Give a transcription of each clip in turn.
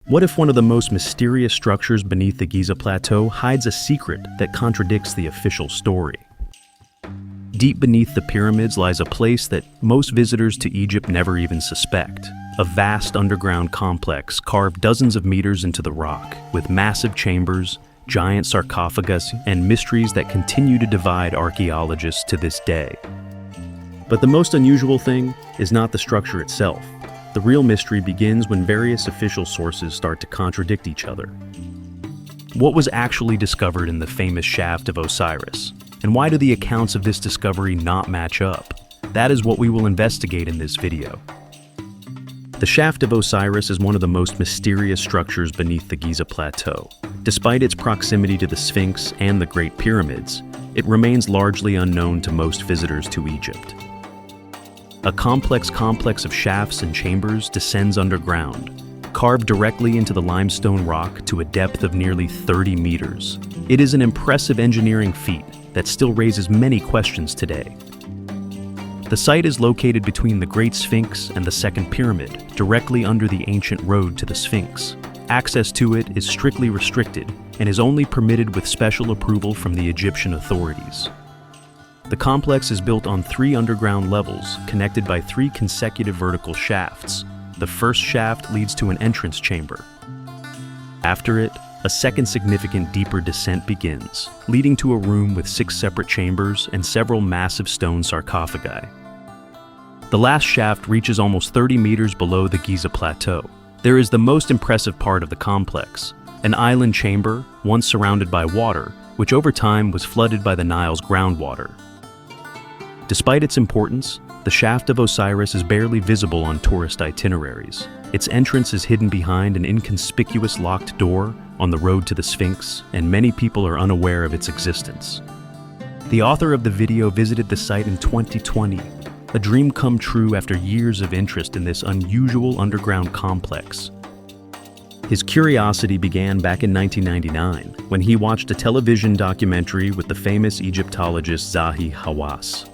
What if one of the most mysterious structures beneath the Giza Plateau hides a secret that contradicts the official story? Deep beneath the pyramids lies a place that most visitors to Egypt never even suspect. A vast underground complex carved dozens of meters into the rock, with massive chambers, giant sarcophagus, and mysteries that continue to divide archaeologists to this day. But the most unusual thing is not the structure itself. The real mystery begins when various official sources start to contradict each other. What was actually discovered in the famous shaft of Osiris? And why do the accounts of this discovery not match up? That is what we will investigate in this video. The shaft of Osiris is one of the most mysterious structures beneath the Giza Plateau. Despite its proximity to the Sphinx and the Great Pyramids, it remains largely unknown to most visitors to Egypt. A complex of shafts and chambers descends underground, carved directly into the limestone rock to a depth of nearly 30 meters. It is an impressive engineering feat that still raises many questions today. The site is located between the Great Sphinx and the Second Pyramid, directly under the ancient road to the Sphinx. Access to it is strictly restricted and is only permitted with special approval from the Egyptian authorities. The complex is built on 3 underground levels, connected by 3 consecutive vertical shafts. The first shaft leads to an entrance chamber. After it, a second significant deeper descent begins, leading to a room with 6 separate chambers and several massive stone sarcophagi. The last shaft reaches almost 30 meters below the Giza Plateau. There is the most impressive part of the complex, an island chamber once surrounded by water, which over time was flooded by the Nile's groundwater. Despite its importance, the shaft of Osiris is barely visible on tourist itineraries. Its entrance is hidden behind an inconspicuous locked door on the road to the Sphinx, and many people are unaware of its existence. The author of the video visited the site in 2020, a dream come true after years of interest in this unusual underground complex. His curiosity began back in 1999, when he watched a television documentary with the famous Egyptologist Zahi Hawass.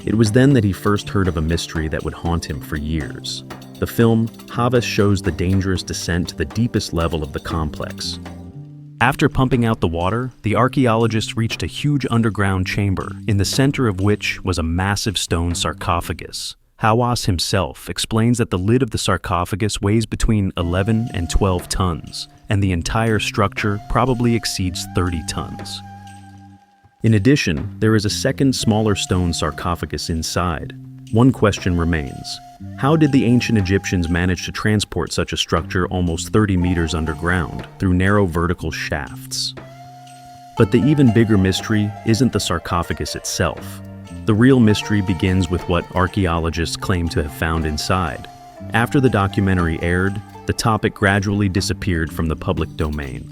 It was then that he first heard of a mystery that would haunt him for years. The film, Hawass shows the dangerous descent to the deepest level of the complex. After pumping out the water, the archaeologists reached a huge underground chamber, in the center of which was a massive stone sarcophagus. Hawass himself explains that the lid of the sarcophagus weighs between 11 and 12 tons, and the entire structure probably exceeds 30 tons. In addition, there is a second smaller stone sarcophagus inside. One question remains. How did the ancient Egyptians manage to transport such a structure almost 30 meters underground through narrow vertical shafts? But the even bigger mystery isn't the sarcophagus itself. The real mystery begins with what archaeologists claim to have found inside. After the documentary aired, the topic gradually disappeared from the public domain.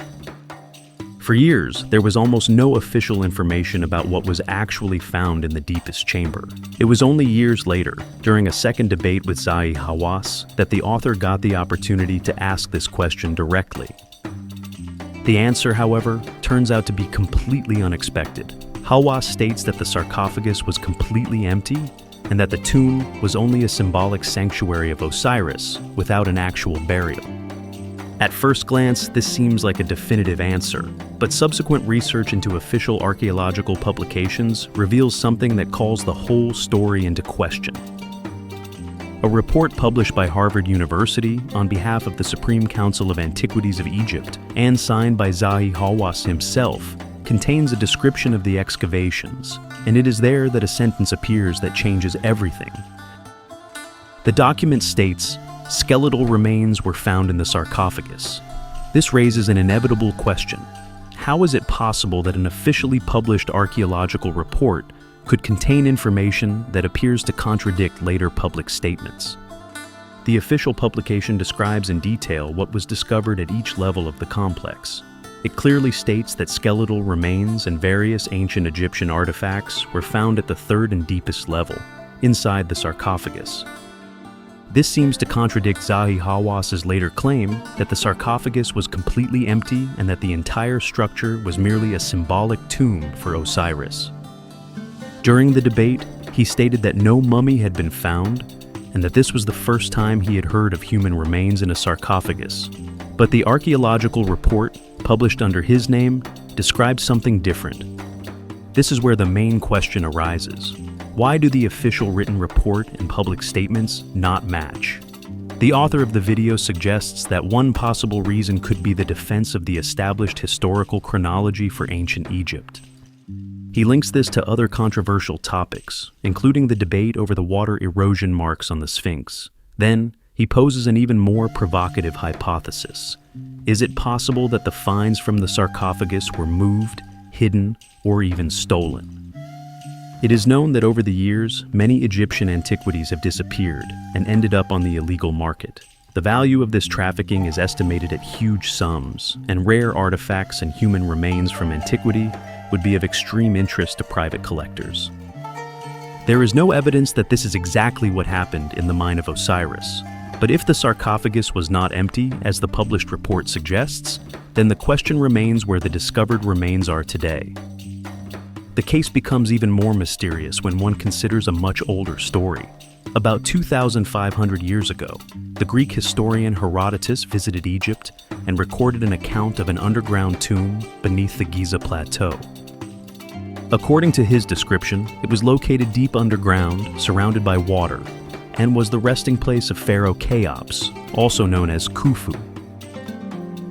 For years, there was almost no official information about what was actually found in the deepest chamber. It was only years later, during a second debate with Zahi Hawass, that the author got the opportunity to ask this question directly. The answer, however, turns out to be completely unexpected. Hawass states that the sarcophagus was completely empty and that the tomb was only a symbolic sanctuary of Osiris without an actual burial. At first glance, this seems like a definitive answer, but subsequent research into official archaeological publications reveals something that calls the whole story into question. A report published by Harvard University on behalf of the Supreme Council of Antiquities of Egypt and signed by Zahi Hawass himself contains a description of the excavations, and it is there that a sentence appears that changes everything. The document states, "Skeletal remains were found in the sarcophagus." This raises an inevitable question. How is it possible that an officially published archaeological report could contain information that appears to contradict later public statements? The official publication describes in detail what was discovered at each level of the complex. It clearly states that skeletal remains and various ancient Egyptian artifacts were found at the 3rd and deepest level, inside the sarcophagus. This seems to contradict Zahi Hawass's later claim that the sarcophagus was completely empty and that the entire structure was merely a symbolic tomb for Osiris. During the debate, he stated that no mummy had been found and that this was the first time he had heard of human remains in a sarcophagus. But the archaeological report, published under his name, describes something different. This is where the main question arises. Why do the official written report and public statements not match? The author of the video suggests that one possible reason could be the defense of the established historical chronology for ancient Egypt. He links this to other controversial topics, including the debate over the water erosion marks on the Sphinx. Then, he poses an even more provocative hypothesis. Is it possible that the finds from the sarcophagus were moved, hidden, or even stolen? It is known that over the years, many Egyptian antiquities have disappeared and ended up on the illegal market. The value of this trafficking is estimated at huge sums, and rare artifacts and human remains from antiquity would be of extreme interest to private collectors. There is no evidence that this is exactly what happened in the mine of Osiris, but if the sarcophagus was not empty, as the published report suggests, then the question remains where the discovered remains are today. The case becomes even more mysterious when one considers a much older story. About 2,500 years ago, the Greek historian Herodotus visited Egypt and recorded an account of an underground tomb beneath the Giza Plateau. According to his description, it was located deep underground, surrounded by water, and was the resting place of Pharaoh Cheops, also known as Khufu.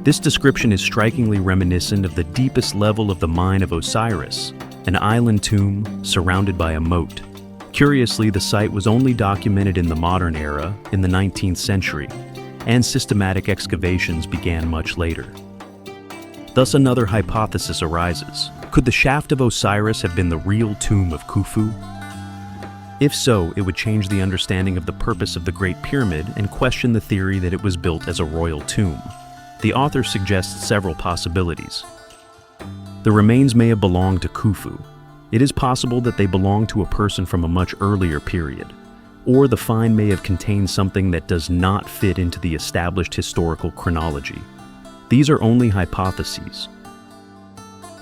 This description is strikingly reminiscent of the deepest level of the mine of Osiris, an island tomb surrounded by a moat. Curiously, the site was only documented in the modern era, in the 19th century, and systematic excavations began much later. Thus, another hypothesis arises. Could the shaft of Osiris have been the real tomb of Khufu? If so, it would change the understanding of the purpose of the Great Pyramid and question the theory that it was built as a royal tomb. The author suggests several possibilities. The remains may have belonged to Khufu. It is possible that they belonged to a person from a much earlier period, or the find may have contained something that does not fit into the established historical chronology. These are only hypotheses.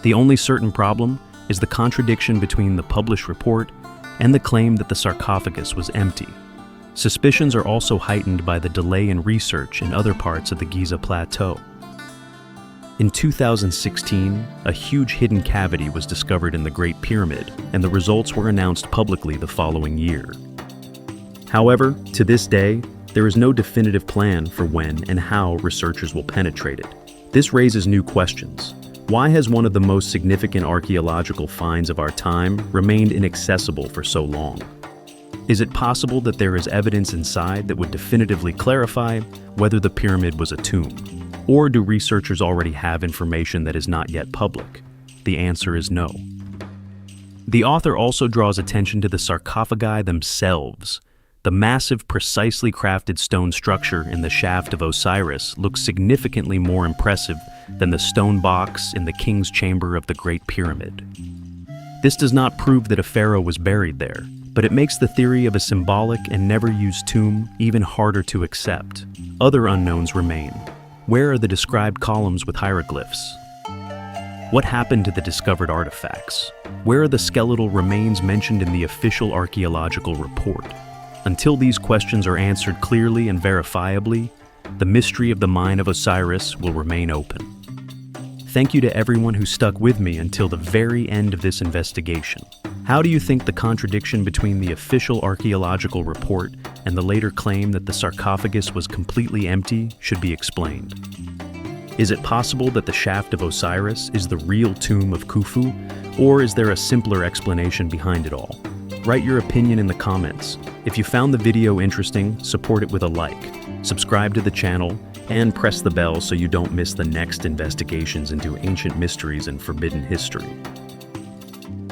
The only certain problem is the contradiction between the published report and the claim that the sarcophagus was empty. Suspicions are also heightened by the delay in research in other parts of the Giza Plateau. In 2016, a huge hidden cavity was discovered in the Great Pyramid, and the results were announced publicly the following year. However, to this day, there is no definitive plan for when and how researchers will penetrate it. This raises new questions. Why has one of the most significant archaeological finds of our time remained inaccessible for so long? Is it possible that there is evidence inside that would definitively clarify whether the pyramid was a tomb? Or do researchers already have information that is not yet public? The answer is no. The author also draws attention to the sarcophagi themselves. The massive, precisely crafted stone structure in the shaft of Osiris looks significantly more impressive than the stone box in the king's chamber of the Great Pyramid. This does not prove that a pharaoh was buried there, but it makes the theory of a symbolic and never-used tomb even harder to accept. Other unknowns remain. Where are the described columns with hieroglyphs? What happened to the discovered artifacts? Where are the skeletal remains mentioned in the official archaeological report? Until these questions are answered clearly and verifiably, the mystery of the mine of Osiris will remain open. Thank you to everyone who stuck with me until the very end of this investigation. How do you think the contradiction between the official archaeological report and the later claim that the sarcophagus was completely empty should be explained? Is it possible that the shaft of Osiris is the real tomb of Khufu, or is there a simpler explanation behind it all? Write your opinion in the comments. If you found the video interesting, support it with a like, subscribe to the channel, and press the bell so you don't miss the next investigations into ancient mysteries and forbidden history.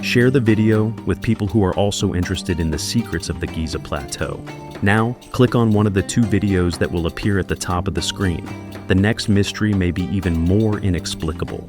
Share the video with people who are also interested in the secrets of the Giza Plateau. Now, click on one of the 2 videos that will appear at the top of the screen. The next mystery may be even more inexplicable.